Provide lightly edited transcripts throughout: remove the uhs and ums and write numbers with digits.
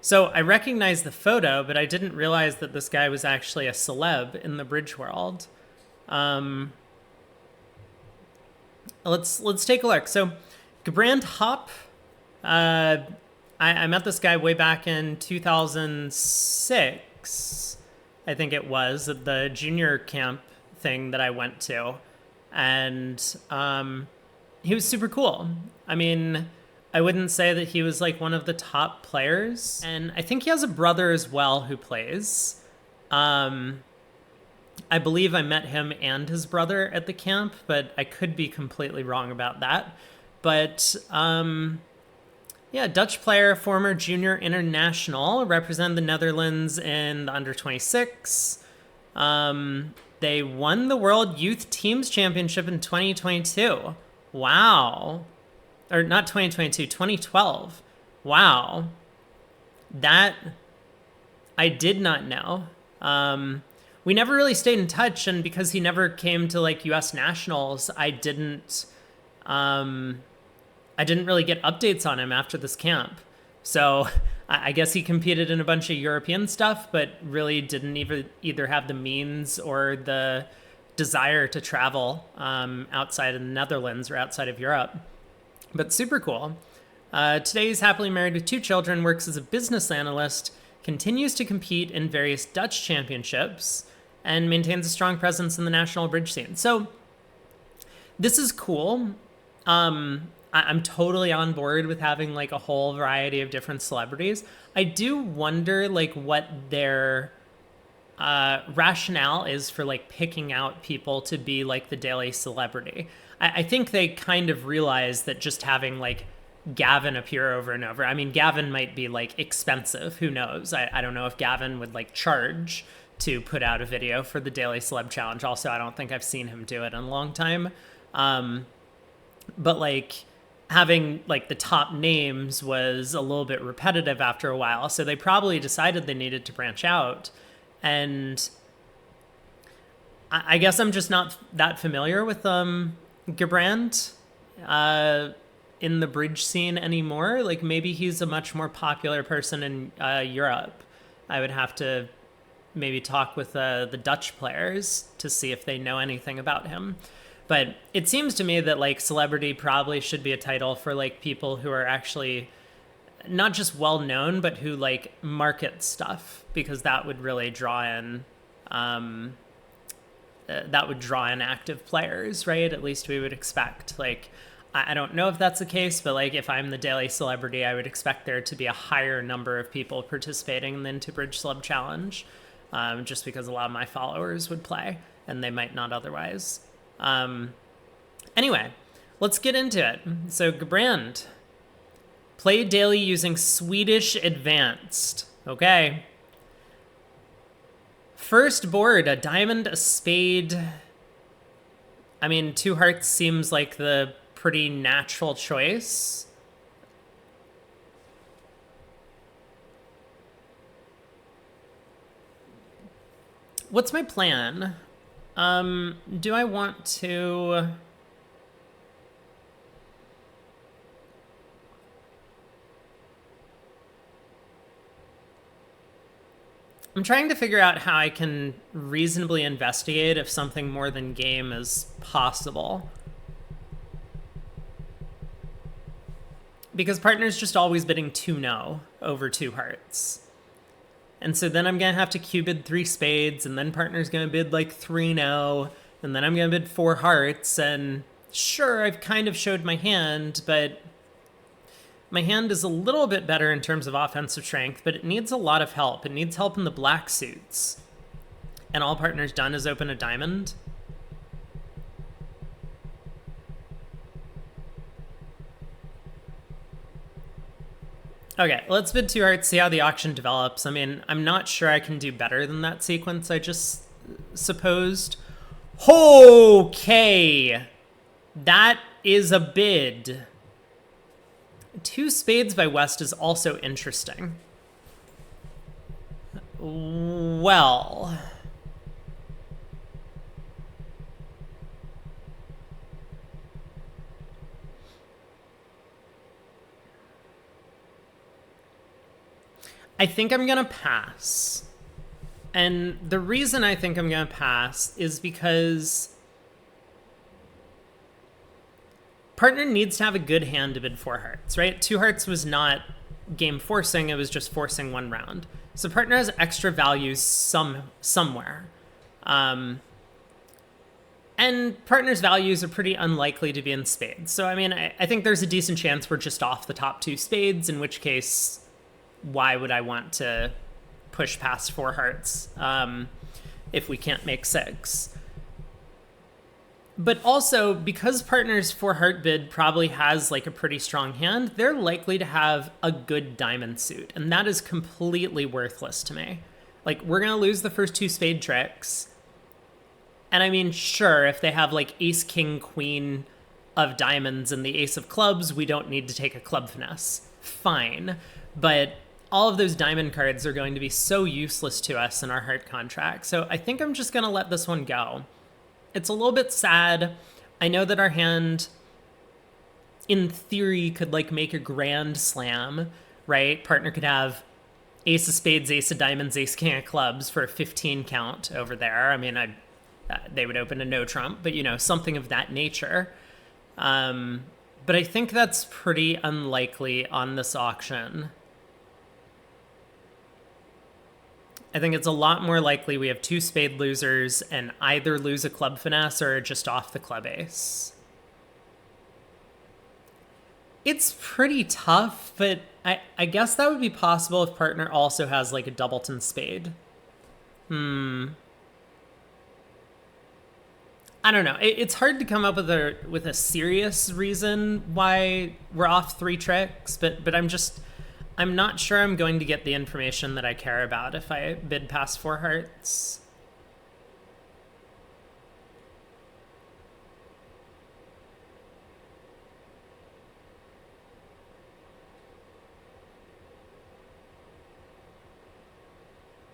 So I recognized the photo, but I didn't realize that this guy was actually a celeb in the bridge world. Um, let's take a look. So Gerbrand Hop, uh, I met this guy way back in 2006, I think it was, at the junior camp thing that I went to. And he was super cool. I mean, I wouldn't say that he was like one of the top players. And I think he has a brother as well who plays. I believe I met him and his brother at the camp, but I could be completely wrong about that. But yeah, Dutch player, former junior international, represent the Netherlands in the under 26. They won the World Youth Teams Championship in 2022. Wow. Or not 2022, 2012. Wow. That I did not know. We never really stayed in touch, and because he never came to like US nationals, I didn't really get updates on him after this camp. So I guess he competed in a bunch of European stuff, but really didn't either have the means or the desire to travel outside of the Netherlands or outside of Europe. But super cool. Today he's happily married with 2 children, works as a business analyst, continues to compete in various Dutch championships, and maintains a strong presence in the national bridge scene. So this is cool. I'm totally on board with having like a whole variety of different celebrities. I do wonder like what their rationale is for like picking out people to be like the daily celebrity. I think they kind of realize that just having like Gavin appear over and over. I mean, Gavin might be like expensive. Who knows? I don't know if Gavin would like charge to put out a video for the Daily Celeb Challenge. Also, I don't think I've seen him do it in a long time. But like having like the top names was a little bit repetitive after a while. So they probably decided they needed to branch out. And I guess I'm just not that familiar with Gerbrand in the bridge scene anymore. Like maybe he's a much more popular person in Europe. I would have to maybe talk with the Dutch players to see if they know anything about him. But it seems to me that like celebrity probably should be a title for like people who are actually not just well known, but who like market stuff, because that would really draw in active players, right? At least we would expect. Like, I don't know if that's the case, but like if I'm the daily celebrity, I would expect there to be a higher number of people participating in the Into Bridge Celeb Challenge, just because a lot of my followers would play and they might not otherwise. Anyway, let's get into it. So Gerbrand, play daily using Swedish Advanced. Okay. First board, a diamond, a spade. I mean, 2 hearts seems like the pretty natural choice. What's my plan? Do I want to... I'm trying to figure out how I can reasonably investigate if something more than game is possible. Because partner's just always bidding 2-no over 2 hearts. And so then I'm going to have to Q-bid 3 spades, and then partner's going to bid like 3-no, and then I'm going to bid 4 hearts, and sure, I've kind of showed my hand, but my hand is a little bit better in terms of offensive strength, but it needs a lot of help. It needs help in the black suits. And all partner's done is open a diamond. Okay, let's bid 2 hearts, see how the auction develops. I mean, I'm not sure I can do better than that sequence I just supposed. Okay, that is a bid. 2 spades by West is also interesting. Well... I think I'm going to pass. And the reason I think I'm going to pass is because partner needs to have a good hand to bid 4 hearts, right? 2 hearts was not game forcing, it was just forcing 1 round. So partner has extra values somewhere. And partner's values are pretty unlikely to be in spades. So, I mean, I think there's a decent chance we're just off the top 2 spades, in which case, why would I want to push past 4 hearts if we can't make 6? But also, because partner's 4 heart bid probably has like a pretty strong hand, they're likely to have a good diamond suit. And that is completely worthless to me. Like, we're going to lose the first 2 spade tricks. And I mean, sure, if they have like ace, king, queen of diamonds and the ace of clubs, we don't need to take a club finesse. Fine. But all of those diamond cards are going to be so useless to us in our heart contract. So I think I'm just going to let this one go. It's a little bit sad. I know that our hand, in theory, could like make a grand slam, right? Partner could have ace of spades, ace of diamonds, ace, king of clubs for a 15 count over there. I mean, they would open a no trump, but, you know, something of that nature. But I think that's pretty unlikely on this auction. I think it's a lot more likely we have 2 spade losers and either lose a club finesse or just off the club ace. It's pretty tough, but I guess that would be possible if partner also has like a doubleton spade. I don't know. It's hard to come up with a serious reason why we're off 3 tricks, but I'm not sure I'm going to get the information that I care about if I bid past 4 hearts.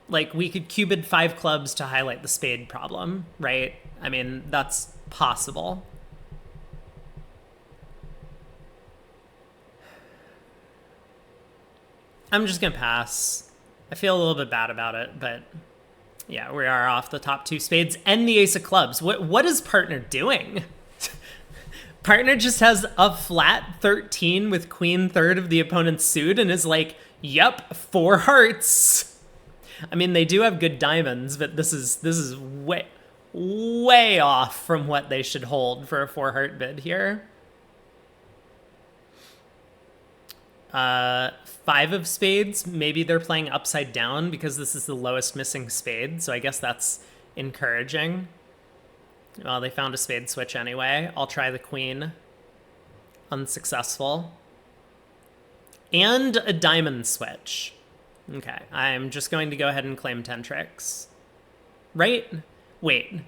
Like, we could cubid 5 clubs to highlight the spade problem, right? I mean, that's possible. I'm just going to pass. I feel a little bit bad about it, but yeah, we are off the top 2 spades and the ace of clubs. What is partner doing? Partner just has a flat 13 with queen third of the opponent's suit and is like, yep, 4 hearts. I mean, they do have good diamonds, but this is way off from what they should hold for a 4 heart bid here. 5 of spades, maybe they're playing upside down because this is the lowest missing spade, so I guess that's encouraging. Well, they found a spade switch anyway. I'll try the queen. Unsuccessful. And a diamond switch. Okay, I'm just going to go ahead and claim 10 tricks. Right? Wait.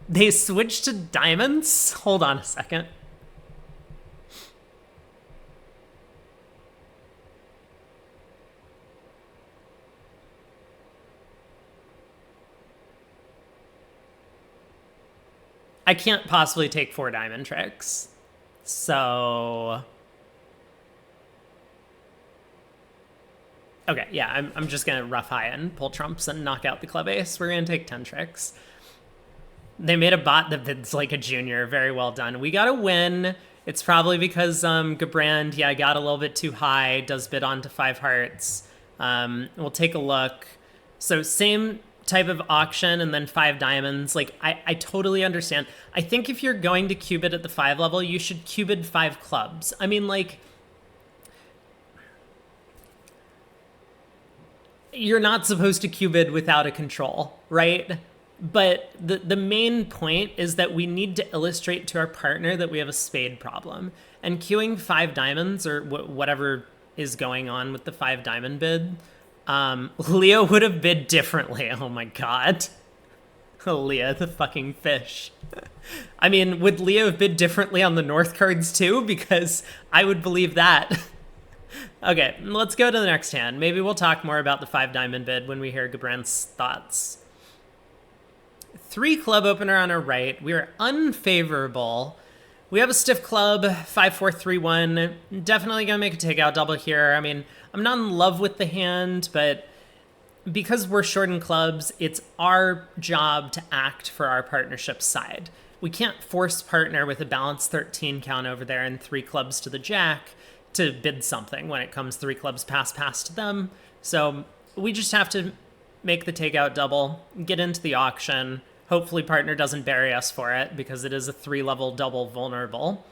They switched to diamonds? Hold on a second. I can't possibly take 4 diamond tricks. So... okay, yeah, I'm just going to rough high and pull trumps and knock out the club ace. We're going to take 10 tricks. They made a bot that bids like a junior. Very well done. We got a win. It's probably because Gerbrand, yeah, got a little bit too high, does bid onto 5 hearts. We'll take a look. So same type of auction and then 5 diamonds. Like, I totally understand. I think if you're going to cubid at the 5 level, you should cubid 5 clubs. I mean, like, you're not supposed to cubid without a control, right? But the main point is that we need to illustrate to our partner that we have a spade problem. And queuing 5 diamonds or whatever is going on with the 5 diamond bid, Leo would have bid differently. Oh my god. Leo, the fucking fish. I mean, would Leo have bid differently on the north cards too? Because I would believe that. Okay, let's go to the next hand. Maybe we'll talk more about the 5 diamond bid when we hear Gerbrand's thoughts. 3 club opener on our right. We are unfavorable. We have a stiff club, 5-4-3-1. Definitely gonna make a takeout double here. I mean, I'm not in love with the hand, but because we're short in clubs, it's our job to act for our partnership's side. We can't force partner with a balanced 13 count over there and 3 clubs to the jack to bid something when it comes 3 clubs pass to them. So we just have to make the takeout double, get into the auction. Hopefully partner doesn't bury us for it because it is a 3-level double vulnerable.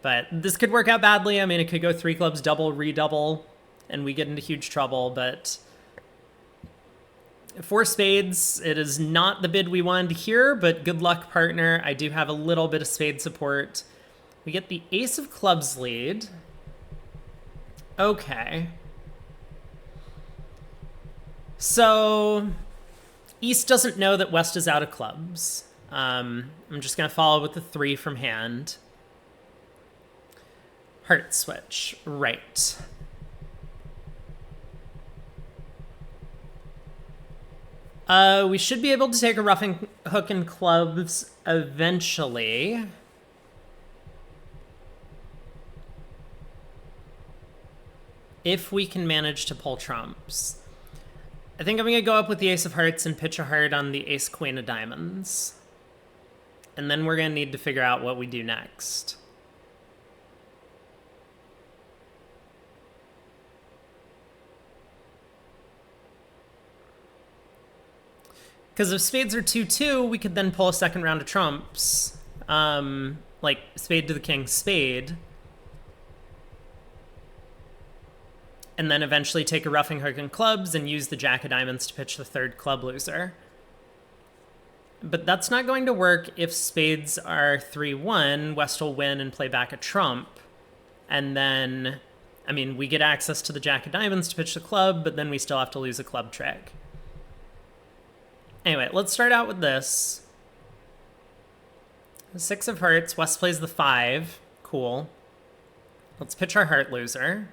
But this could work out badly. I mean, it could go 3 clubs double, redouble, and we get into huge trouble. But 4 spades, it is not the bid we wanted here, but good luck, partner. I do have a little bit of spade support. We get the ace of clubs lead. Okay. So East doesn't know that West is out of clubs. I'm just going to follow with the 3 from hand. Heart switch. Right. We should be able to take a roughing hook and clubs eventually. If we can manage to pull trumps. I think I'm going to go up with the ace of hearts and pitch a heart on the ace queen of diamonds. And then we're going to need to figure out what we do next. Because if spades are 2-2, we could then pull a second round of trumps. Like spade to the king, spade. And then eventually take a roughing hook and clubs and use the jack of diamonds to pitch the 3rd club loser. But that's not going to work if spades are 3-1. West will win and play back a trump. And then, I mean, we get access to the jack of diamonds to pitch the club, but then we still have to lose a club trick. Anyway, let's start out with this. 6 of hearts. West plays the 5. Cool. Let's pitch our heart loser.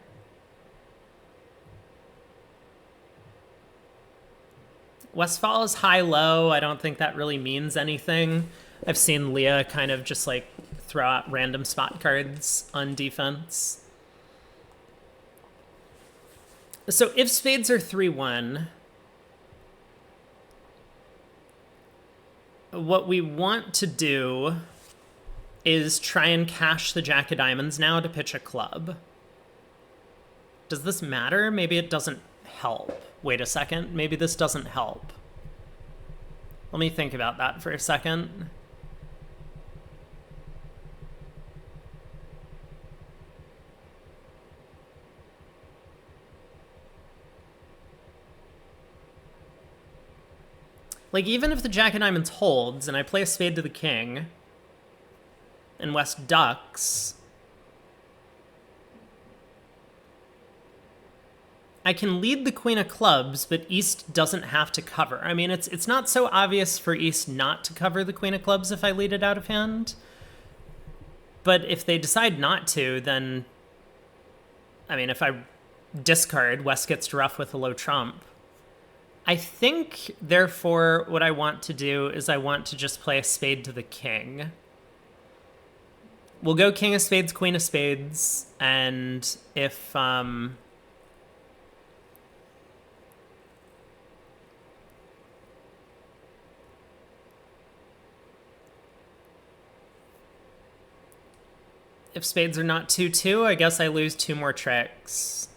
West follows high-low. I don't think that really means anything. I've seen Leah kind of just like throw out random spot cards on defense. So if spades are 3-1, what we want to do is try and cash the jack of diamonds now to pitch a club. Does this matter? Maybe it doesn't help. Wait a second. Maybe this doesn't help. Let me think about that for a second. Like, even if the jack of diamonds holds and I play a spade to the king and West ducks, I can lead the queen of clubs, but East doesn't have to cover. I mean, it's not so obvious for East not to cover the queen of clubs if I lead it out of hand. But if they decide not to, then, I mean, if I discard, West gets to rough with a low trump. I think, therefore, what I want to do is I want to just play a spade to the king. We'll go king of spades, queen of spades, and if spades are not 2-2, I guess I lose 2 more tricks.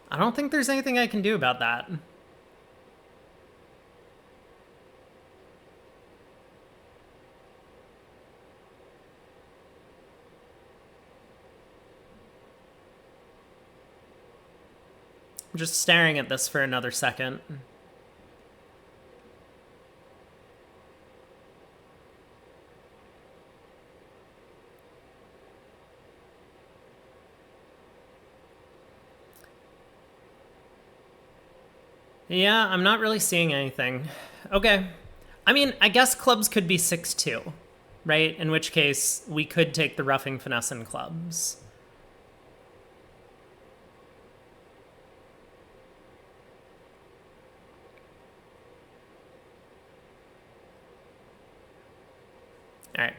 I don't think there's anything I can do about that. I'm just staring at this for another second. Yeah, I'm not really seeing anything. Okay. I mean, I guess clubs could be 6-2, right? In which case, we could take the roughing finesse in clubs. All right.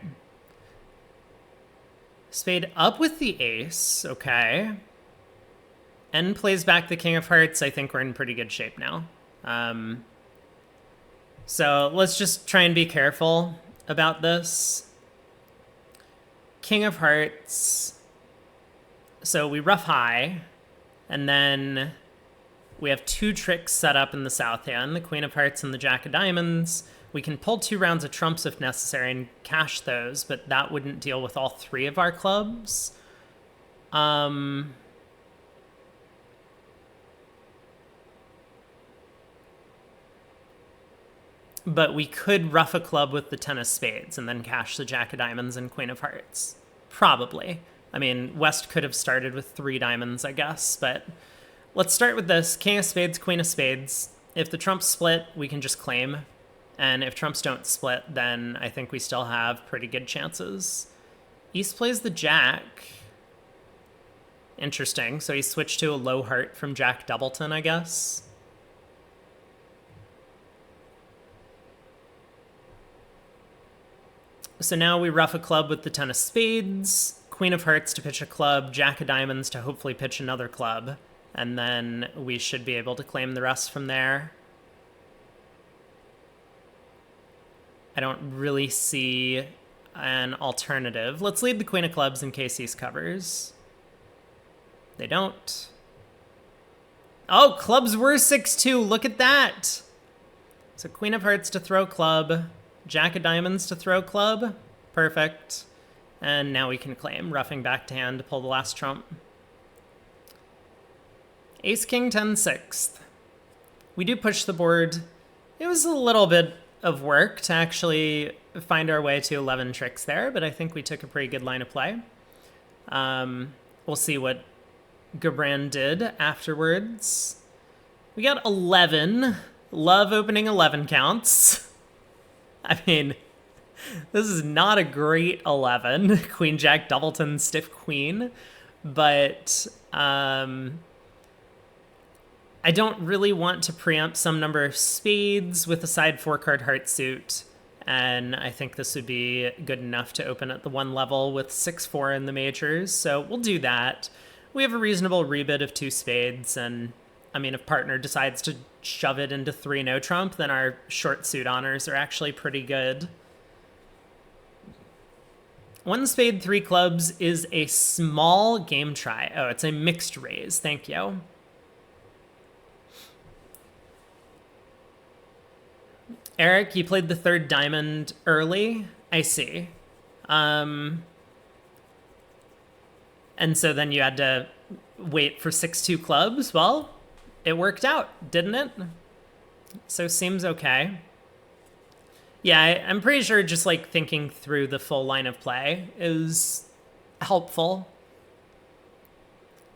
Spade up with the ace. Okay. N plays back the king of hearts. I think we're in pretty good shape now. So let's just try and be careful about this. King of hearts. So we ruff high, and then we have 2 tricks set up in the south hand, the queen of hearts and the jack of diamonds. We can pull 2 rounds of trumps if necessary and cash those, but that wouldn't deal with all 3 of our clubs. But we could ruff a club with the 10 of spades and then cash the jack of diamonds and queen of hearts. Probably. I mean, West could have started with 3 diamonds, I guess, but let's start with this. King of spades, queen of spades. If the trumps split, we can just claim. And if trumps don't split, then I think we still have pretty good chances. East plays the jack. Interesting. So he switched to a low heart from Jack Doubleton, I guess. So now we ruff a club with the 10 of spades, queen of hearts to pitch a club, jack of diamonds to hopefully pitch another club, and then we should be able to claim the rest from there. I don't really see an alternative. Let's lead the queen of clubs in case East covers. They don't. Oh, clubs were 6-2. Look at that. So queen of hearts to throw club, jack of diamonds to throw club. Perfect. And now we can claim, roughing back to hand to pull the last trump. Ace, king, 10, 6th. We do push the board. It was a little bit of work to actually find our way to 11 tricks there, but I think we took a pretty good line of play. We'll see what Gerbrand did afterwards. We got 11. Love opening 11 counts. I mean, this is not a great 11. Queen, jack, doubleton, stiff queen. But I don't really want to preempt some number of spades with a side 4-card heart suit. And I think this would be good enough to open at the 1 level with 6-4 in the majors. So we'll do that. We have a reasonable rebid of 2 spades. And I mean, if partner decides to shove it into 3 no trump, then our short suit honors are actually pretty good. 1 spade, 3 clubs is a small game try. Oh, it's a mixed raise. Thank you. Eric, you played the 3rd diamond early. I see. And so then you had to wait for 6-2 clubs. Well, it worked out, didn't it? So seems okay. Yeah, I'm pretty sure just like thinking through the full line of play is helpful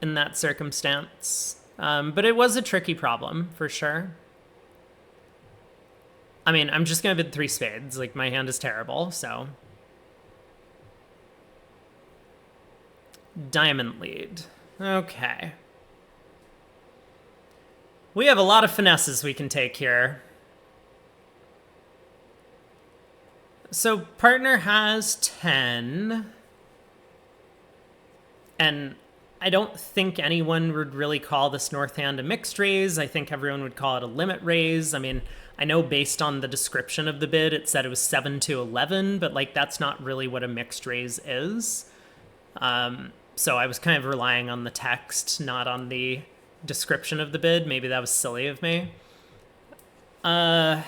in that circumstance. But it was a tricky problem for sure. I mean, I'm just going to bid 3 spades. Like, my hand is terrible, so. Diamond lead. Okay. We have a lot of finesses we can take here. So partner has 10. And I don't think anyone would really call this north hand a mixed raise. I think everyone would call it a limit raise. I mean, I know based on the description of the bid, it said it was 7-11, but like that's not really what a mixed raise is. So I was kind of relying on the text, not on the description of the bid. Maybe that was silly of me. But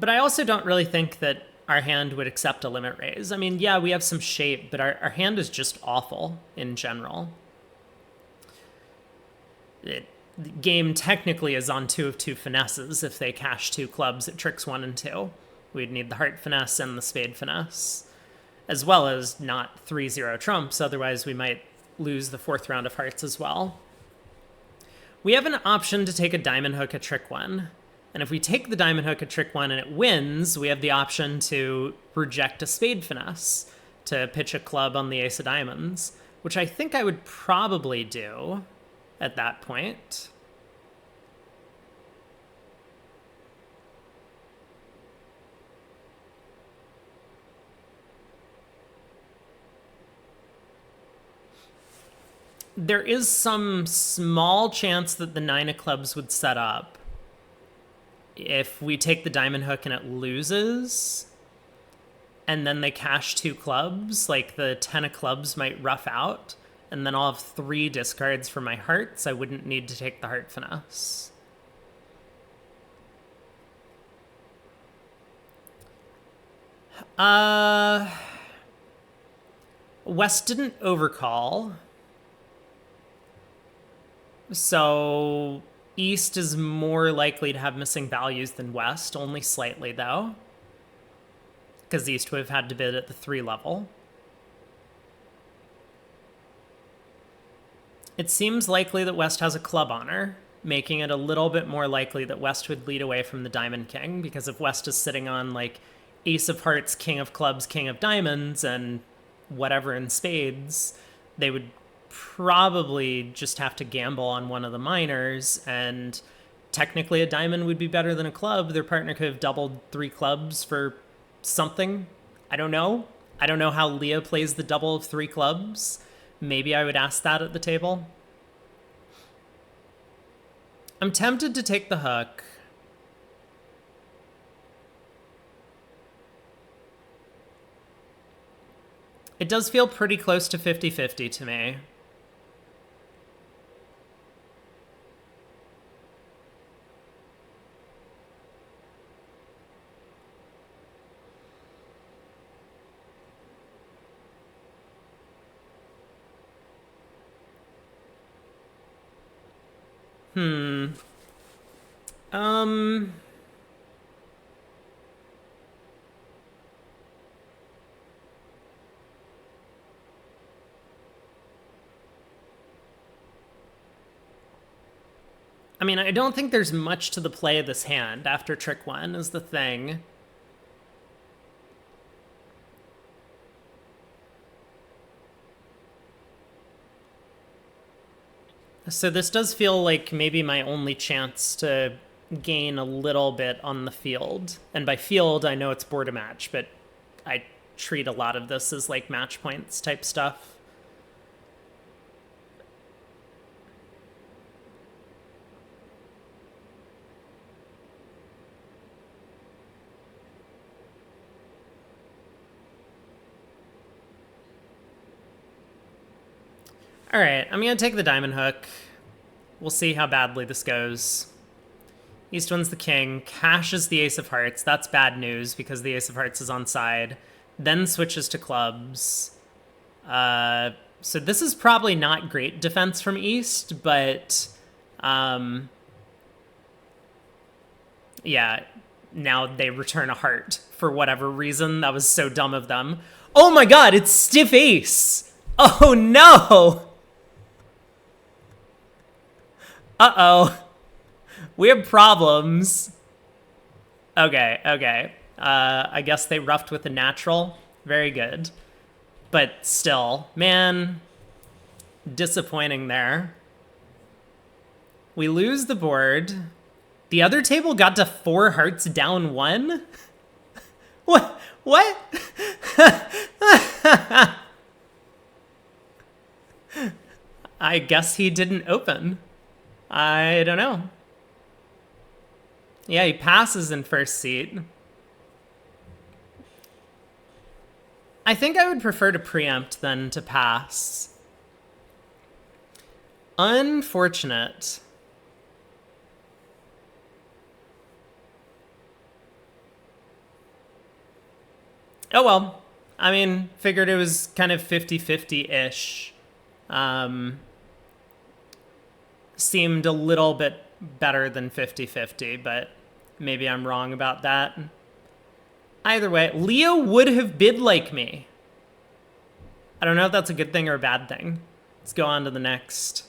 I also don't really think that our hand would accept a limit raise. I mean, yeah, we have some shape, but our hand is just awful in general. The game technically is on 2 of 2 finesses. If they cash 2 clubs at tricks 1 and 2, we'd need the heart finesse and the spade finesse, as well as not 3-0 trumps. Otherwise, we might lose the 4th round of hearts as well. We have an option to take a diamond hook at trick 1. And if we take the diamond hook at trick 1 and it wins, we have the option to reject a spade finesse to pitch a club on the ace of diamonds, which I think I would probably do at that point. there is some small chance that the 9 of clubs would set up if we take the diamond hook and it loses, and then they cash 2 clubs, like the 10 of clubs might rough out, and then I'll have 3 discards for my hearts. I wouldn't need to take the heart finesse. West didn't overcall, so East is more likely to have missing values than West, only slightly though, because East would have had to bid at the 3 level. It seems likely that West has a club honor, making it a little bit more likely that West would lead away from the Diamond King, because if West is sitting on like Ace of Hearts, King of Clubs, King of Diamonds, and whatever in spades, they would probably just have to gamble on one of the minors, and technically a diamond would be better than a club. Their partner could have doubled 3 clubs for something. I don't know. I don't know how Leah plays the double of 3 clubs. Maybe I would ask that at the table. I'm tempted to take the hook. It does feel pretty close to 50-50 to me. I mean, I don't think there's much to the play of this hand after trick 1 is the thing. So this does feel like maybe my only chance to gain a little bit on the field. And by field, I know it's board a match, but I treat a lot of this as like match points type stuff. All right, I'm going to take the diamond hook. We'll see how badly this goes. East wins the king, cashes the ace of hearts. That's bad news because the ace of hearts is on side. Then switches to clubs. So this is probably not great defense from East, but yeah, now they return a heart for whatever reason. That was so dumb of them. Oh my god, it's stiff ace! Oh no! Uh-oh. We have problems. Okay. I guess they roughed with a natural. Very good. But still, man, disappointing there. We lose the board. The other table got to 4 hearts down 1? What? I guess he didn't open. I don't know. Yeah, he passes in first seat. I think I would prefer to preempt than to pass. Unfortunate. Oh well. I mean, figured it was kind of 50-50-ish. Seemed a little bit better than 50-50, but maybe I'm wrong about that. Either way, Leo would have bid like me. I don't know if that's a good thing or a bad thing. Let's go on to the next.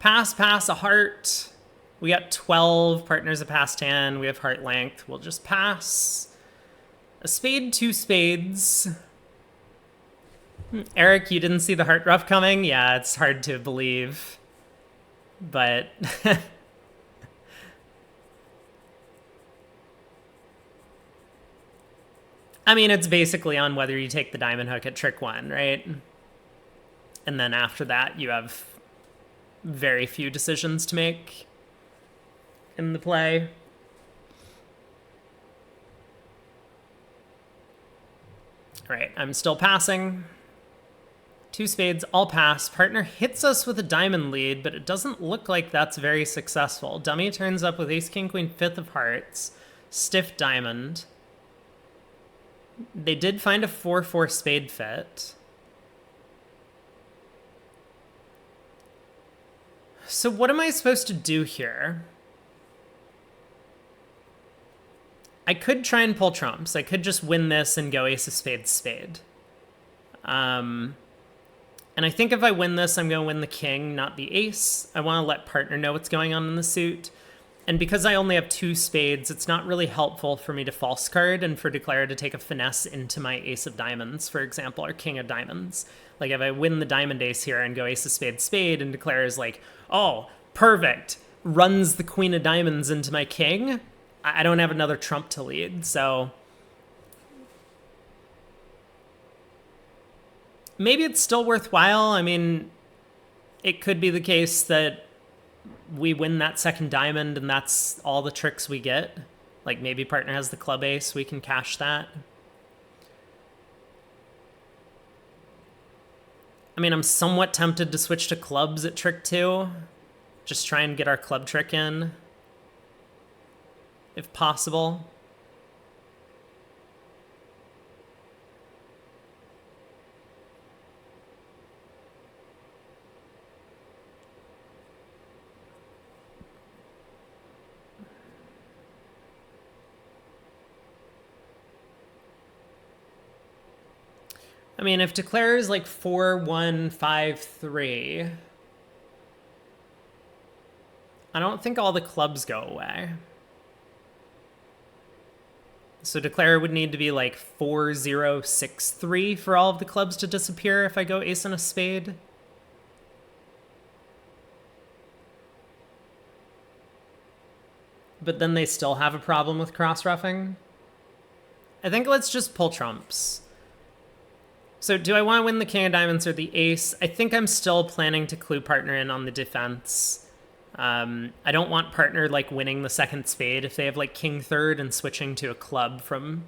Pass, a heart. We got 12 partners of passed hand. We have heart length. We'll just pass. A spade, 2 spades. Eric, you didn't see the heart rough coming? Yeah, it's hard to believe. But I mean, it's basically on whether you take the diamond hook at trick 1, right? And then after that, you have very few decisions to make in the play. All right, I'm still passing. 2 spades, all pass. Partner hits us with a diamond lead, but it doesn't look like that's very successful. Dummy turns up with ace, king, queen, 5th of hearts. Stiff diamond. They did find a 4-4 spade fit. So what am I supposed to do here? I could try and pull trumps. I could just win this and go ace of spades, spade. And I think if I win this, I'm going to win the king, not the ace. I want to let partner know what's going on in the suit. And because I only have 2 spades, it's not really helpful for me to false card and for declare to take a finesse into my ace of diamonds, for example, or king of diamonds. Like if I win the diamond ace here and go ace of spades, spade, and declare is like, oh, perfect, runs the queen of diamonds into my king, I don't have another trump to lead, so maybe it's still worthwhile. I mean, it could be the case that we win that second diamond and that's all the tricks we get. Like maybe partner has the club ace, we can cash that. I mean, I'm somewhat tempted to switch to clubs at trick 2. Just try and get our club trick in, if possible. I mean, if declare is like 4-1-5-3, I don't think all the clubs go away. So declare would need to be like 4-0-6-3 for all of the clubs to disappear if I go ace and a spade. But then they still have a problem with cross-ruffing. I think let's just pull trumps. So do I want to win the king of diamonds or the ace? I think I'm still planning to clue partner in on the defense. I don't want partner like winning the second spade if they have like king third and switching to a club from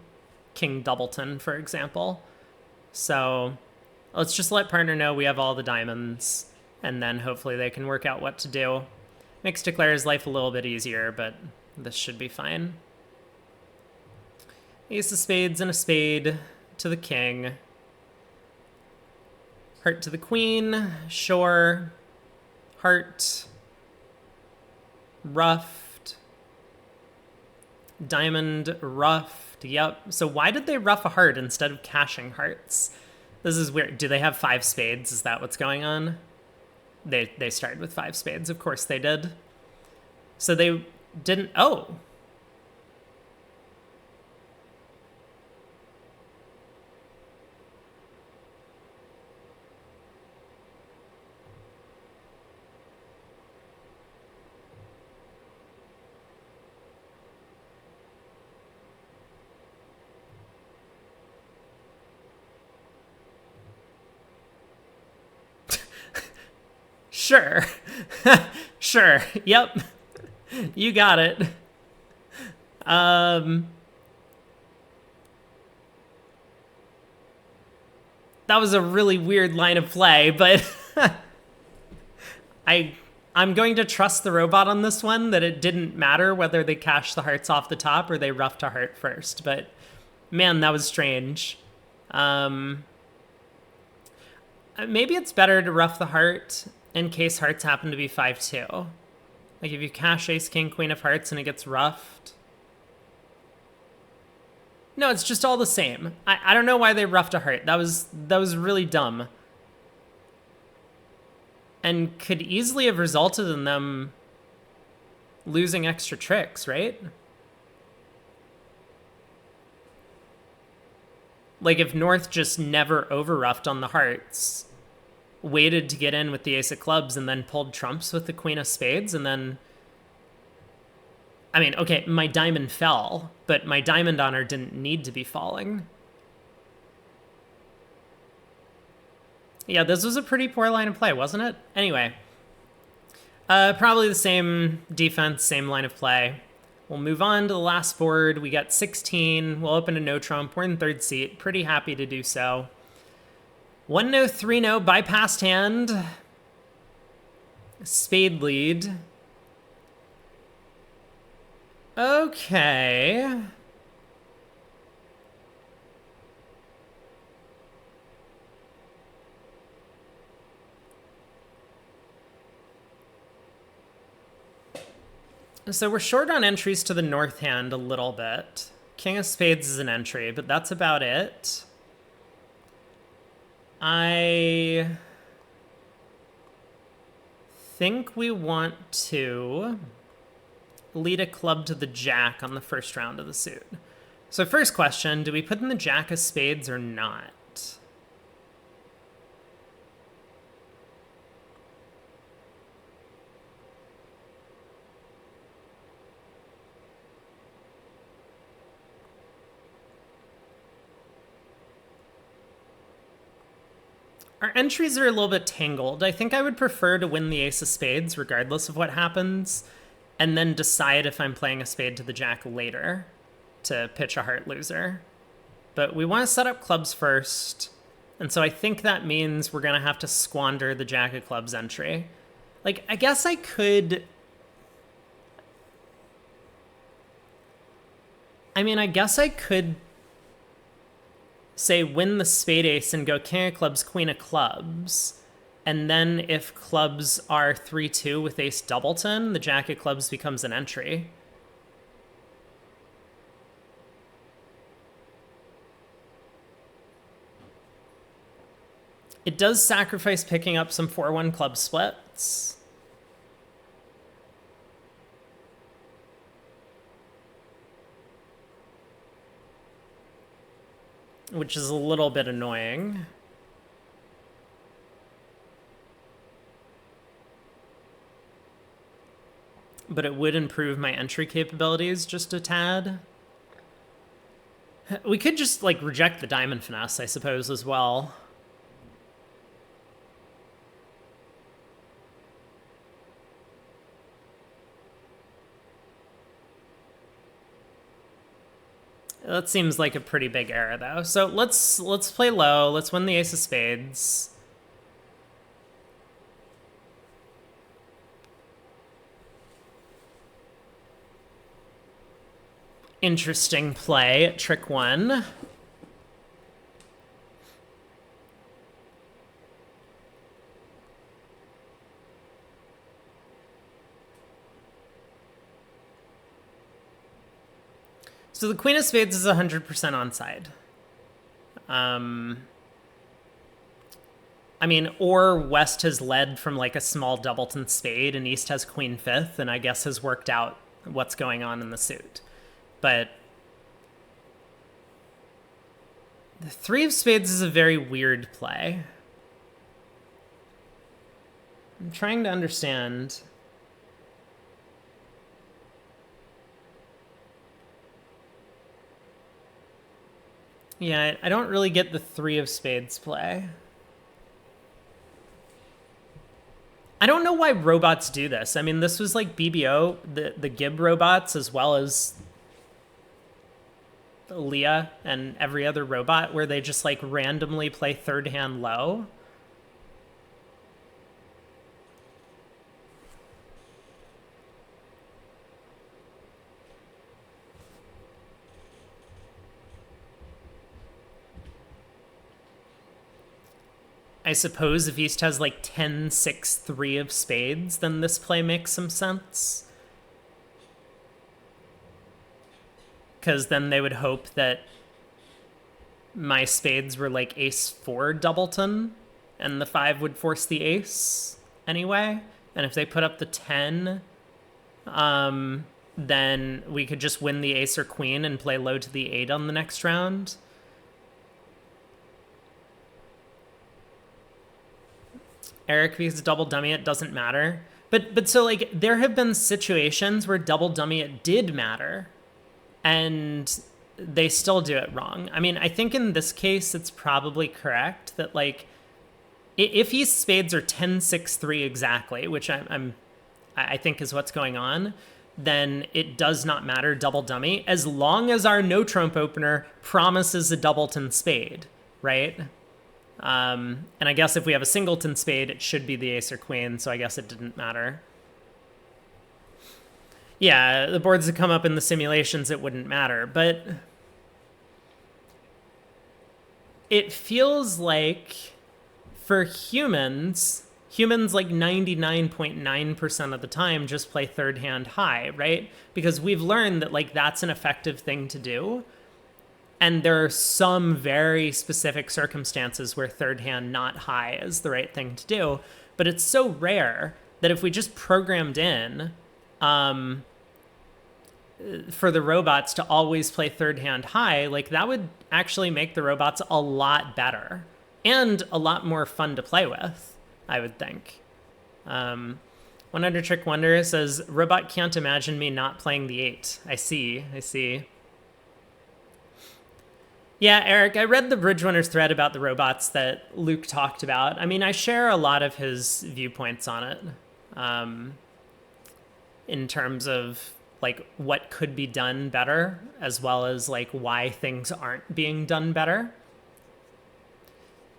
king doubleton, for example. So let's just let partner know we have all the diamonds, and then hopefully they can work out what to do. Makes declare's life a little bit easier, but this should be fine. Ace of spades and a spade to the king. Heart to the queen, sure. Heart. Ruffed. Diamond, ruffed, yep. So why did they ruff a heart instead of cashing hearts? This is weird. Do they have 5 spades? Is that what's going on? They started with 5 spades, of course they did. So they didn't, oh. Sure. Sure. Yep. You got it. That was a really weird line of play, but I'm going to trust the robot on this one that it didn't matter whether they cashed the hearts off the top or they roughed a heart first, but man, that was strange. Maybe it's better to rough the heart in case hearts happen to be 5-2. Like if you cash ace, king, queen of hearts and it gets roughed. No, it's just all the same. I don't know why they roughed a heart. That was really dumb. And could easily have resulted in them losing extra tricks, right? Like if North just never over-roughed on the hearts, waited to get in with the ace of clubs and then pulled trumps with the queen of spades, and then, I mean, okay, my diamond fell, but my diamond honor didn't need to be falling. Yeah, this was a pretty poor line of play, wasn't it? Anyway, probably the same defense, same line of play. We'll move on to the last board. We got 16. We'll open a no trump. We're in third seat. Pretty happy to do so. 1-no, 3-no, bypassed hand. Spade lead. Okay. So we're short on entries to the north hand a little bit. King of spades is an entry, but that's about it. I think we want to lead a club to the jack on the first round of the suit. So first question, do we put in the jack of spades or not? Our entries are a little bit tangled. I think I would prefer to win the ace of spades regardless of what happens, and then decide if I'm playing a spade to the jack later to pitch a heart loser. But we want to set up clubs first, and so I think that means we're going to have to squander the jack of clubs entry. Like, I guess I could... I guess I could say win the spade ace and go king of clubs, queen of clubs. And then if clubs are 3-2 with ace doubleton, the jack of clubs becomes an entry. It does sacrifice picking up some 4-1 club splits. Which is a little bit annoying. But it would improve my entry capabilities just a tad. We could just, like, reject the diamond finesse, I suppose, as well. That seems like a pretty big error, though. So let's play low. Let's win the ace of spades. Interesting play at trick one. So the queen of spades is 100% onside. Or West has led from like a small doubleton spade and East has queen fifth, and I guess has worked out what's going on in the suit. But the three of spades is a very weird play. I'm trying to understand. Yeah, I don't really get the three of spades play. I don't know why robots do this. This was like BBO, the Gib robots, as well as Leah and every other robot, where they just like randomly play third hand low. I suppose if East has like 10-6-3 of spades, then this play makes some sense. Because then they would hope that my spades were like ace-4 doubleton, and the 5 would force the ace anyway. And if they put up the 10, then we could just win the ace or queen and play low to the 8 on the next round. Eric, because double dummy it doesn't matter. But so like there have been situations where double dummy it did matter, and they still do it wrong. I think in this case it's probably correct that like if East spades are 10-6-3 exactly, which I think is what's going on, then it does not matter double dummy as long as our no trump opener promises a doubleton spade, right? And I guess if we have a singleton spade, it should be the ace or queen, so I guess it didn't matter. Yeah, the boards that come up in the simulations, it wouldn't matter, but it feels like for humans like 99.9% of the time just play third hand high, right? Because we've learned that like that's an effective thing to do. And there are some very specific circumstances where third hand not high is the right thing to do. But it's so rare that if we just programmed in for the robots to always play third hand high, like that would actually make the robots a lot better and a lot more fun to play with, I would think. 100 Trick Wonder says, robot can't imagine me not playing the 8. I see. Yeah, Eric, I read the Bridgerunner's thread about the robots that Luke talked about. I mean, I share a lot of his viewpoints on it in terms of like what could be done better, as well as like why things aren't being done better.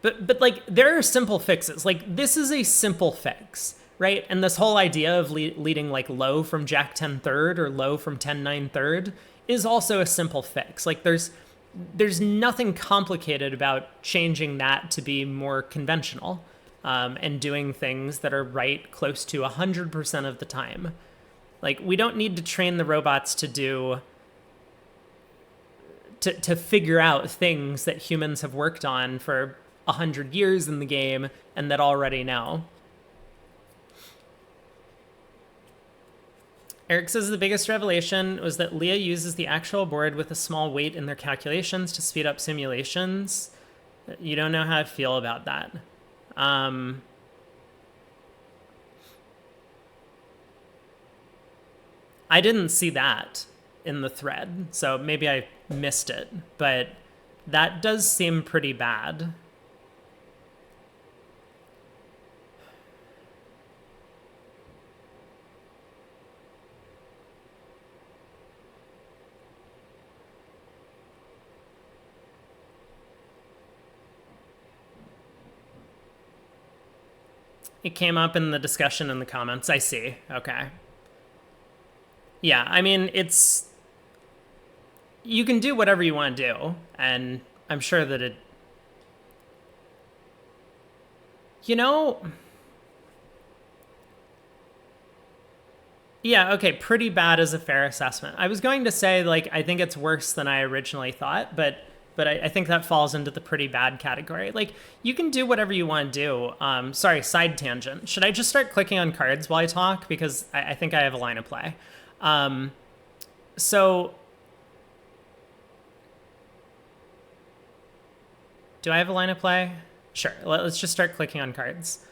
But like there are simple fixes. Like this is a simple fix, right? And this whole idea of leading like low from Jack 10 third or low from 10 9 third is also a simple fix. Like there's nothing complicated about changing that to be more conventional and doing things that are right close to 100% of the time. Like we don't need to train the robots to do to figure out things that humans have worked on for 100 years in the game and that already know. Eric says the biggest revelation was that Leah uses the actual board with a small weight in their calculations to speed up simulations. You don't know how I feel about that. I didn't see that in the thread, so maybe I missed it, but that does seem pretty bad. It came up in the discussion in the comments. I see. Okay. Yeah, I mean, you can do whatever you want to do, and I'm sure that it, yeah, okay, pretty bad is a fair assessment. I was going to say, like, I think it's worse than I originally thought, but I think that falls into the pretty bad category. Like, you can do whatever you want to do. Sorry, side tangent. Should I just start clicking on cards while I talk? Because I think I have a line of play. So do I have a line of play? Sure. Let's just start clicking on cards.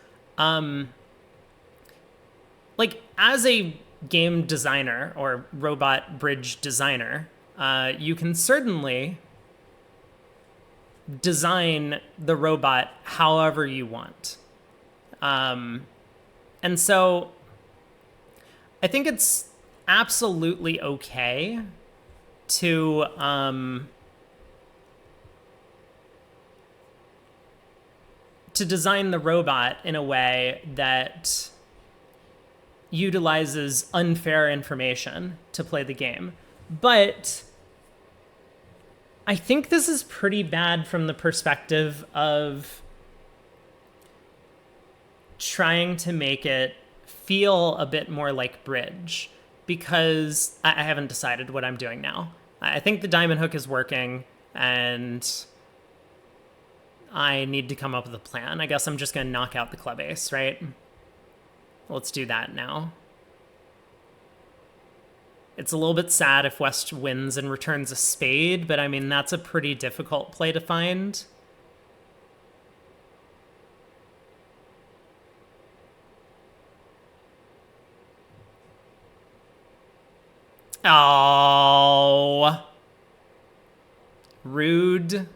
Like as a game designer or robot bridge designer, you can certainly design the robot however you want. And so I think it's absolutely okay to design the robot in a way that utilizes unfair information to play the game. But I think this is pretty bad from the perspective of trying to make it feel a bit more like bridge, because I haven't decided what I'm doing now. I think the diamond hook is working, and I need to come up with a plan. I guess I'm just going to knock out the club ace, right? Let's do that now. It's a little bit sad if West wins and returns a spade, but I mean, that's a pretty difficult play to find. Oh. Rude.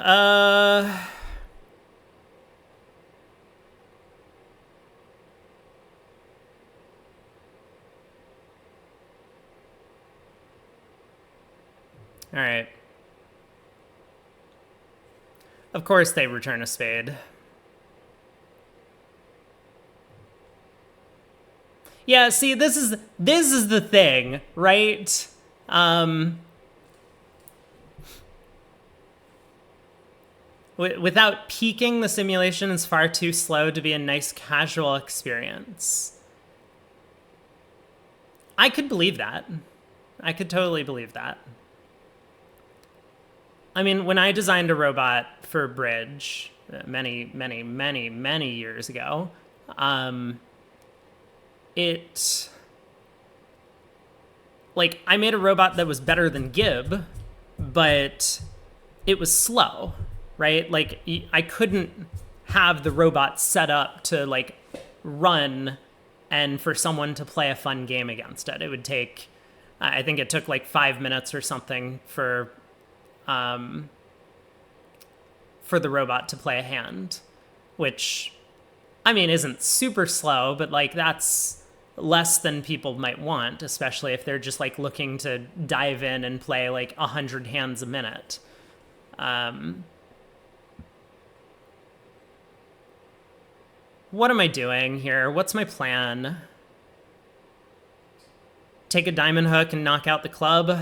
Uh, all right. Of course they return a spade. Yeah, see, this is the thing, right? Without peaking, the simulation is far too slow to be a nice casual experience. I could believe that. I could totally believe that. I mean, when I designed a robot for Bridge many years ago, it like I made a robot that was better than Gib, but it was slow, right? Like I couldn't have the robot set up to like run and for someone to play a fun game against it. It would take, I think it took like 5 minutes or something for the robot to play a hand, which I mean isn't super slow, but like that's less than people might want, especially if they're just like looking to dive in and play like 100 hands a minute. What am I doing here? What's my plan? Take a diamond hook and knock out the club,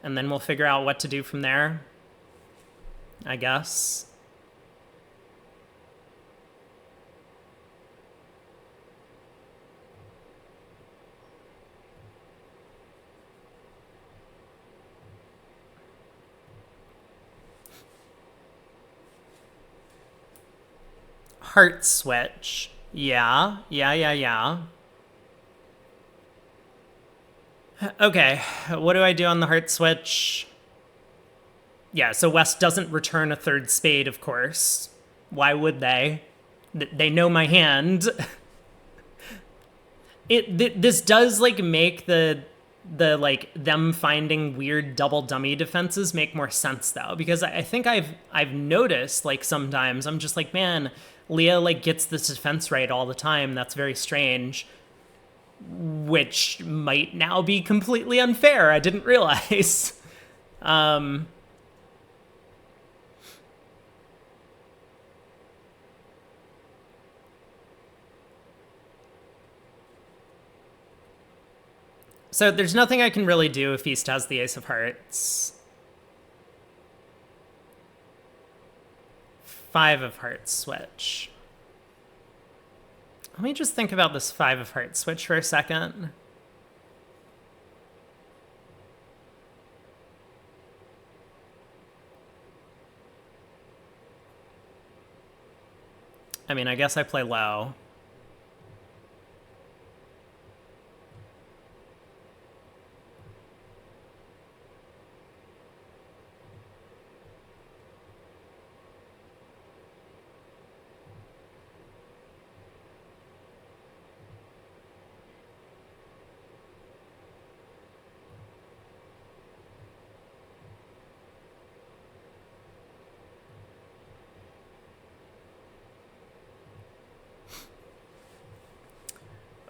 and then we'll figure out what to do from there, I guess. Heart switch. Yeah. Okay, what do I do on the heart switch? Yeah, so West doesn't return a third spade, of course. Why would they? They know my hand. This does like make the like them finding weird double dummy defenses make more sense though, because I think I've noticed like sometimes I'm just like, man, Leah like gets this defense right all the time. That's very strange, which might now be completely unfair. I didn't realize. So there's nothing I can really do if East has the Ace of Hearts. 5 of Hearts switch. Let me just think about this 5 of Hearts switch for a second. I mean, I guess I play low.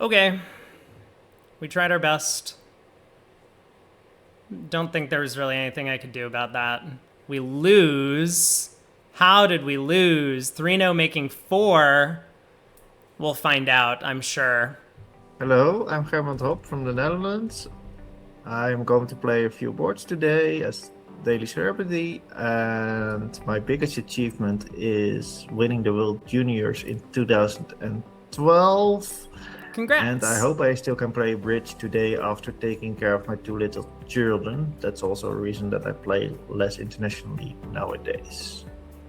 Okay. We tried our best. Don't think there was really anything I could do about that. We lose. How did we lose? 3-0 making 4. We'll find out, I'm sure. Hello, I'm Gerbrand Hop from the Netherlands. I'm going to play a few boards today as daily celebrity, and my biggest achievement is winning the World Juniors in 2012. Congrats. And I hope I still can play bridge today after taking care of my 2 little children. That's also a reason that I play less internationally nowadays.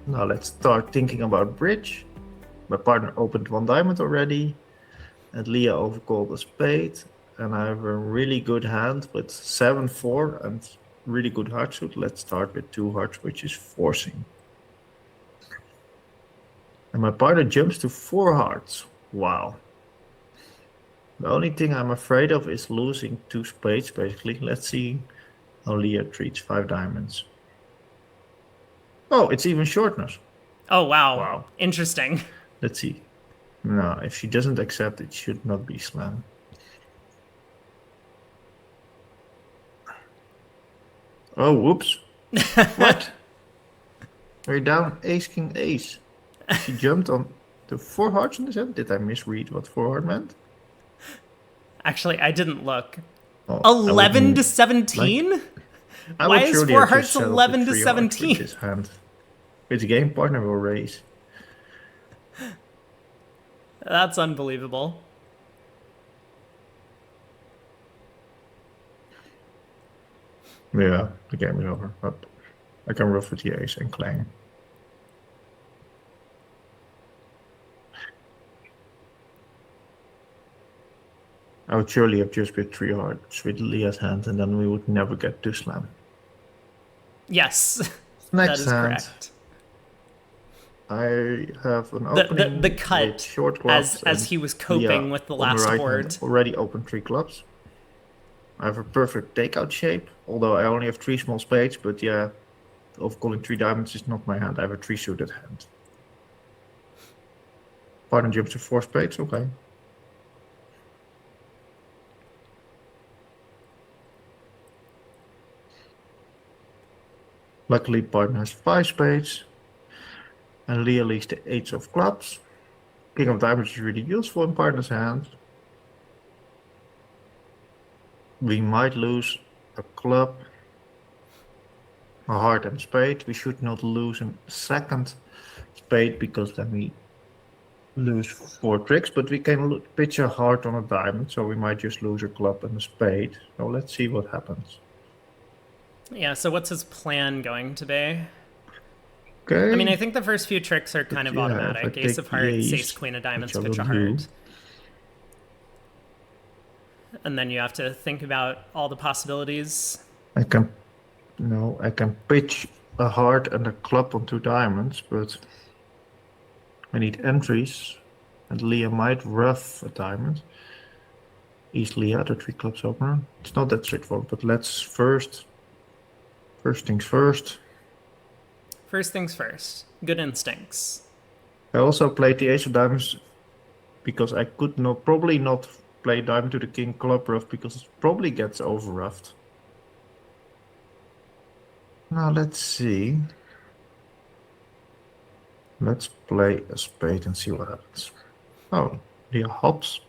Now let's start thinking about bridge. My partner opened 1 diamond already, and Leah overcalled a spade. And I have a really good hand with 7-4 and really good heart suit. Let's start with 2 hearts, which is forcing. And my partner jumps to 4 hearts. Wow. The only thing I'm afraid of is losing 2 spades, basically. Let's see how Leah treats 5 diamonds. Oh, it's even shortness. Oh, wow. Wow. Interesting. Let's see. No, if she doesn't accept, it should not be slam. Oh, whoops. What? We're down ace, king, ace. She jumped on the 4 hearts in the set. Did I misread what 4 heart meant? Actually, I didn't look. Oh, 11 to like 17? I Why would is surely 4 have just hearts settled with 11 to 3 hearts with 17? this hand. Its game partner will raise. That's unbelievable. Yeah, the game is over. But I can ruff with the ace and clang. I would surely have just bid 3 hearts with Leah's hand, and then we would never get to slam. Yes, that Next is hand, correct. I have an The opening the with cut short clubs, as he was coping with the on the last right board. hand already opened 3 clubs. I have a perfect takeout shape, although I only have 3 small spades, but yeah, of calling 3 diamonds is not my hand. I have a 3 suited hand. Partner jumps to 4 spades, okay. Luckily, partner has 5 spades, and Leah leaves the 8 of clubs. King of diamonds is really useful in partner's hand. We might lose a club, a heart, and a spade. We should not lose a second spade because then we lose 4 tricks, but we can pitch a heart on a diamond, so we might just lose a club and a spade. So let's see what happens. Yeah, so what's his plan going to be? Okay. I mean, I think the first few tricks are kind of automatic. Ace of hearts, ace, queen of diamonds, pitch a heart. And then you have to think about all the possibilities. I can pitch a heart and a club on 2 diamonds, but I need entries, and Leah might ruff a diamond. East Leah, the 3 clubs opener. It's not that straightforward, but let's first things first. First things first. Good instincts. I also played the ace of diamonds because I could probably not play diamond to the king club ruff because it probably gets over ruffed. Now let's see. Let's play a spade and see what happens. Oh, Leah hops.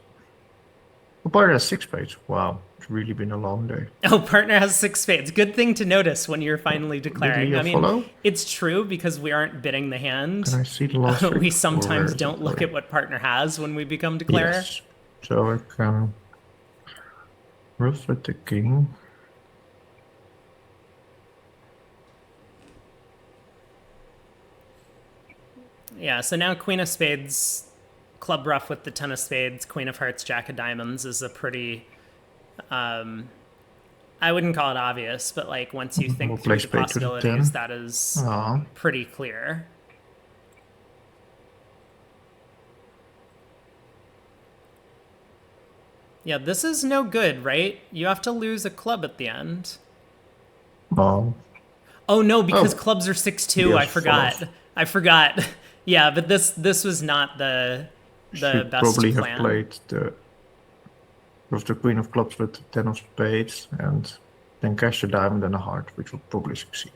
The partner has 6 spades. Wow, it's really been a long day. Oh, partner has 6 spades. Good thing to notice when you're finally declaring. Did Leah follow? It's true because we aren't bidding the hand. Can I see the last We sometimes don't look at what partner has when we become declarer. Yes. So I can ruff with the king. Yeah, so now queen of spades, club ruff with the 10 of spades, queen of hearts, jack of diamonds is a pretty, I wouldn't call it obvious, but like once you think through the possibilities, that is pretty clear. Yeah, this is no good, right? You have to lose a club at the end. Oh. Oh no, because clubs are 6-2. Yes, I forgot. Yeah, but this was not the best probably plan. Have played the queen of clubs with the 10 of spades and then cash a diamond and a heart, which would probably succeed.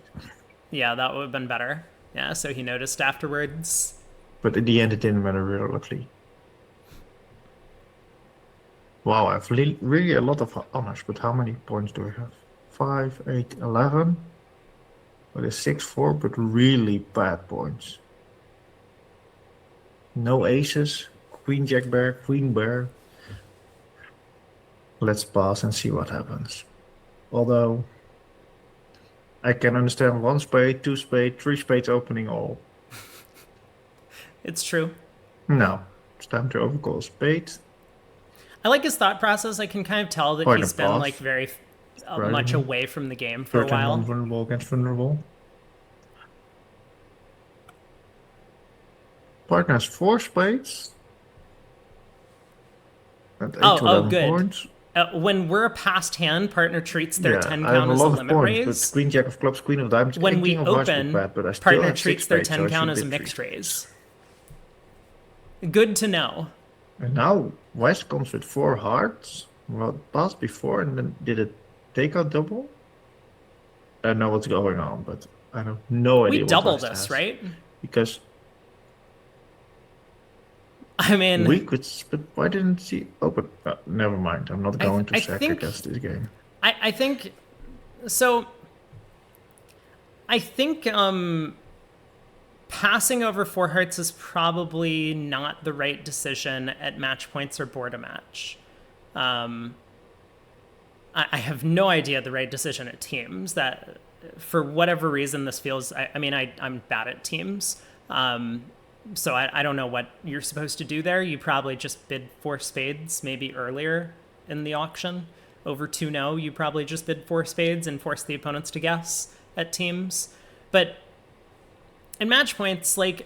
Yeah, that would have been better. Yeah, so he noticed afterwards. But in the end, it didn't matter really, luckily. Wow, I have really a lot of honors, but how many points do I have? 5, 8, 11. Well, it's 6, 4, but really bad points. No aces. Queen, jack, bear, queen, bear. Let's pass and see what happens. Although, I can understand 1 spade, 2 spade, 3 spades opening all. It's true. No, it's time to overcall a spade. I like his thought process. I can kind of tell that he's been like very much away from the game for a while. Vulnerable against vulnerable. Partner has 4 spades. And 8 to 11 good. points. When we're past hand, partner treats their Yeah, 10 I have count a as a lot of limit points, but raise. queen, jack of clubs, queen of diamonds, When and we king of hearts look open, bad, but I still partner have 6 treats their spades, so 10 I count should as a bid 3 mixed spades. raise. Good to know. And now West comes with 4 hearts. Well, it passed before, and then did it take out double? I don't know what's going on, but I have no We idea what double West this, has. right? Because I mean, we could, but why didn't she open? Never mind, I'm not going to I sack think against this game. I think so. I think passing over 4 hearts is probably not the right decision at match points or board a match. I have no idea the right decision at teams. That for whatever reason this feels. I'm bad at teams. So I don't know what you're supposed to do there. You probably just bid 4 spades maybe earlier in the auction. Over 2-0, you probably just bid 4 spades and force the opponents to guess at teams. But in match points, like,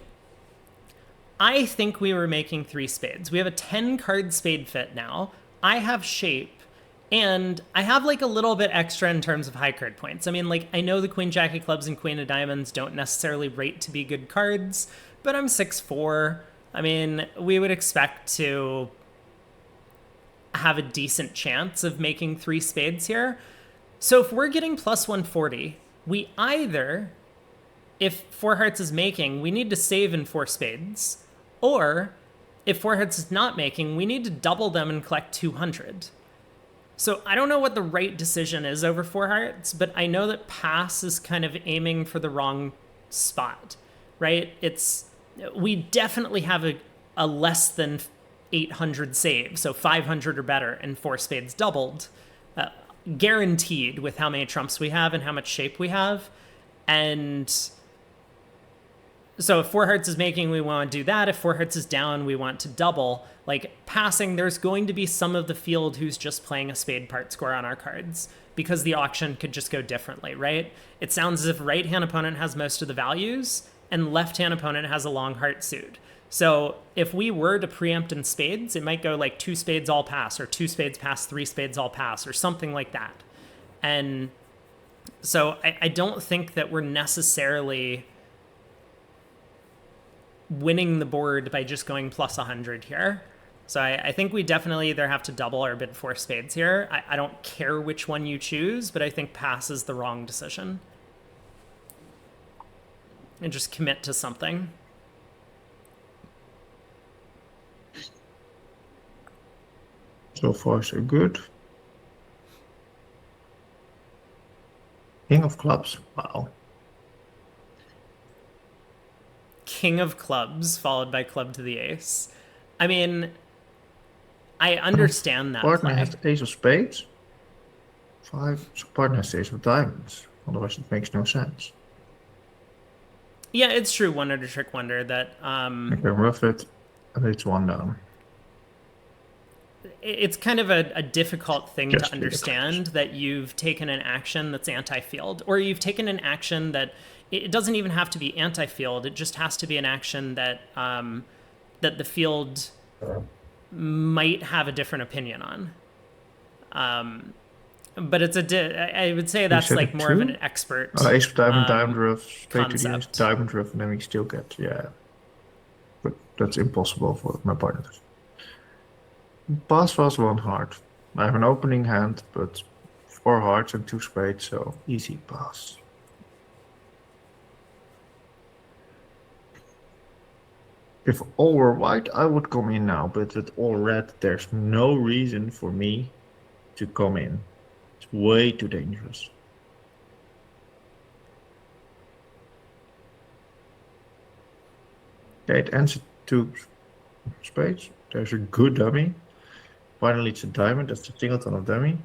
I think we were making 3 spades. We have a 10 card spade fit now. I have shape, and I have like a little bit extra in terms of high card points. I mean, like, I know the queen jack of clubs and queen of diamonds don't necessarily rate to be good cards, but I'm 6'4". I mean, we would expect to have a decent chance of making 3 spades here. So if we're getting plus 140, we either, if 4 hearts is making, we need to save in 4 spades, or if 4 hearts is not making, we need to double them and collect 200. So I don't know what the right decision is over 4 hearts, but I know that pass is kind of aiming for the wrong spot, right? We definitely have a less than 800 save, so 500 or better, and 4 spades doubled, guaranteed with how many trumps we have and how much shape we have. And so if 4 hearts is making, we want to do that. If 4 hearts is down, we want to double. Like, passing, there's going to be some of the field who's just playing a spade part score on our cards, because the auction could just go differently, right? It sounds as if right-hand opponent has most of the values, and left-hand opponent has a long heart suit. So if we were to preempt in spades, it might go like 2 spades all pass, or 2 spades pass, 3 spades all pass, or something like that. And so I don't think that we're necessarily winning the board by just going plus 100 here. So I think we definitely either have to double or bid 4 spades here. I don't care which one you choose, but I think pass is the wrong decision. And just commit to something. So far, so good. King of clubs. Wow. King of clubs followed by club to the ace. I mean, I understand that Partner play. has the ace of spades. 5. So partner has the ace of diamonds. Otherwise, it makes no sense. Yeah, it's true. Wonder to trick wonder that. I can rough it, and it's 1 down. It's kind of a difficult thing Just to understand that you've taken an action that's anti-field, or you've taken an action that it doesn't even have to be anti-field. It just has to be an action that that the field might have a different opinion on. But it's I would say that's like more of an expert. Ace of diamond, diamond rough, spade to the ace, concept. diamond rough, and then we still get, yeah. But that's impossible for my partner. Pass was 1 heart. I have an opening hand, but 4 hearts and 2 spades, so easy pass. If all were white, I would come in now, but with all red, there's no reason for me to come in. It's way too dangerous. Okay, it ends at 2 spades. There's a good dummy. Finally, it's a diamond. That's the singleton of dummy.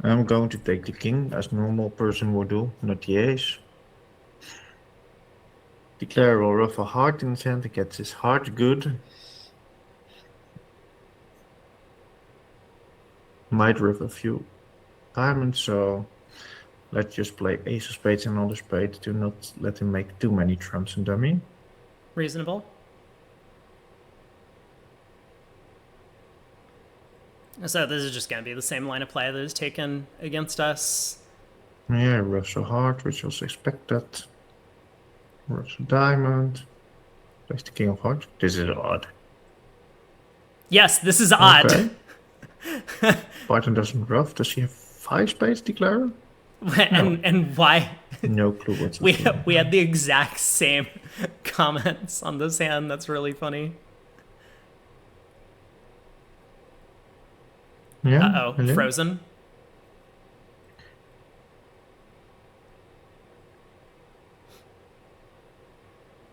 I'm going to take the king, as a normal person would do, not the ace. Declare will ruff a heart in his hand. He gets his heart good. Might ruff a few diamonds, so let's just play ace of spades and another spade to not let him make too many trumps and dummy. Reasonable. So this is just going to be the same line of play that is taken against us. Yeah, rough so hard, which was expected. Rough so diamond. Plays the king of hearts. This is odd. Yes, this is odd. Okay. Python doesn't rough. Does he have 5 spades declare? And why? No clue what's we had the exact same comments on this hand. That's really funny. Yeah. Uh-oh, hello? frozen.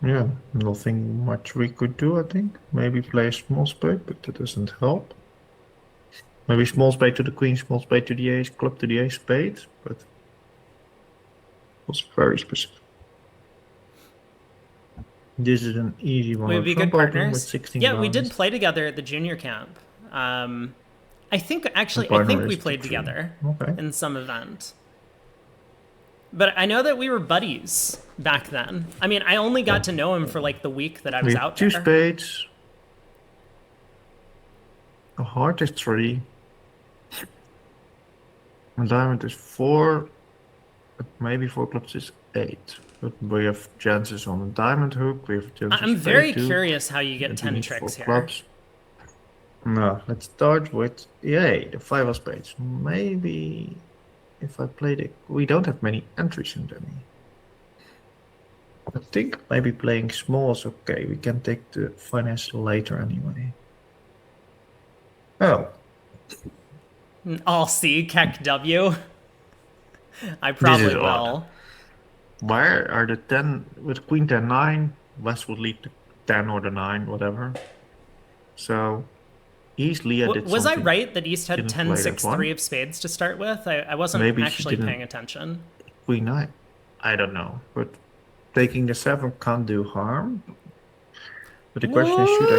Yeah, nothing much we could do, I think. Maybe play a small spade, but that doesn't help. Maybe small spade to the queen, small spade to the ace, club to the ace, spade, but it was very specific. This is an easy one. We'd be good partners. With 16 yeah, we rounds. did play together at the junior camp. I think we played together in some event. But I know that we were buddies back then. I mean, I only got to know him for like the week that I was out there. 2 spades. A heart is 3. A diamond is 4. But maybe 4 clubs is 8. But we have chances on a diamond hook. We have chances. I'm very curious how you get 10 tricks here. Clubs. No, let's start with the 5 of spades. Maybe if I play we don't have many entries in dummy. I think maybe playing small is okay. We can take the finesse later anyway. Oh. I'll see, Keck W. I probably will. Where are the 10 with queen 10 9? West would lead the 10 or the 9, whatever. So East Leah did was I something. right that East had 10 6 3 of spades to start with? I wasn't actually paying attention. Queen 9. I don't know, but taking the 7 can't do harm. But the question is, should I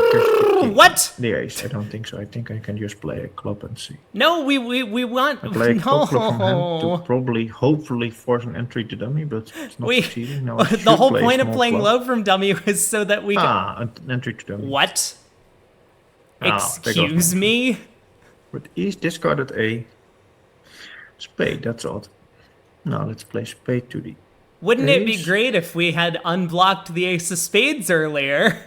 catch the ace? I don't think so. I think I can just play a club and see. No, we want... I play a club from hand to probably, hopefully, force an entry to dummy, but it's not succeeding. No, the whole point of playing low from dummy was so that we an entry to dummy. What? Excuse me? But East discarded a spade, that's odd. Now let's play spade to the Wouldn't it be great if we had unblocked the ace of spades earlier?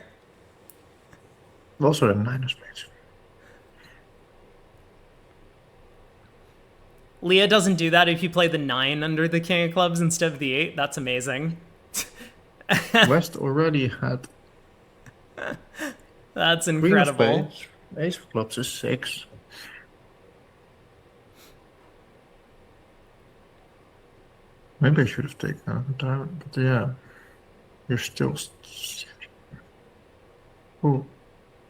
Also the 9 of spades. Leah doesn't do that if you play the 9 under the king of clubs instead of the 8. That's amazing. West already had... That's incredible. Queen of spades, ace of clubs is 6. Maybe I should have taken another time, but yeah. You're still... Ooh.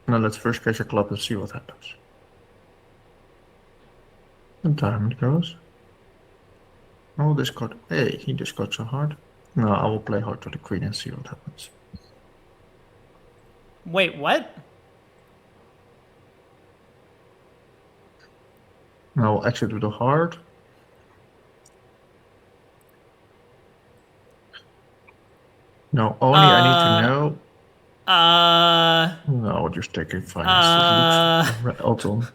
Now let's first catch a club and see what happens. And diamond goes. I will discard. Hey, he discards so hard. No, I will play hard to the queen and see what happens. Wait, what? Now I will exit with a heart. No, only I need to know. No, I'll just take a finance. Alton.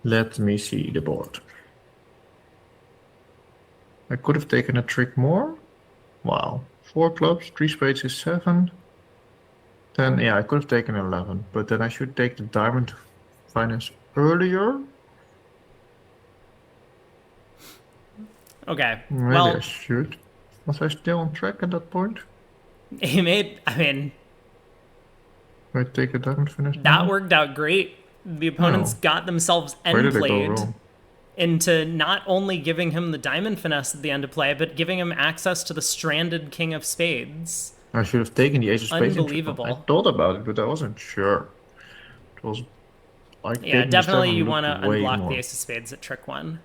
Let me see the board. I could have taken a trick more. Wow. 4 clubs, 3 spades is 7. Then, yeah, I could have taken 11, but then I should take the diamond finance earlier. Okay. Maybe I should. Was I still on track at that point? He made, I mean... I take a diamond finish That now? worked out great. The opponents got themselves end played into not only giving him the diamond finesse at the end of play, but giving him access to the stranded king of spades. I should have taken the ace of spades. Unbelievable. I thought about it, but I wasn't sure. It was like yeah, definitely you want to unblock the ace of spades at trick 1.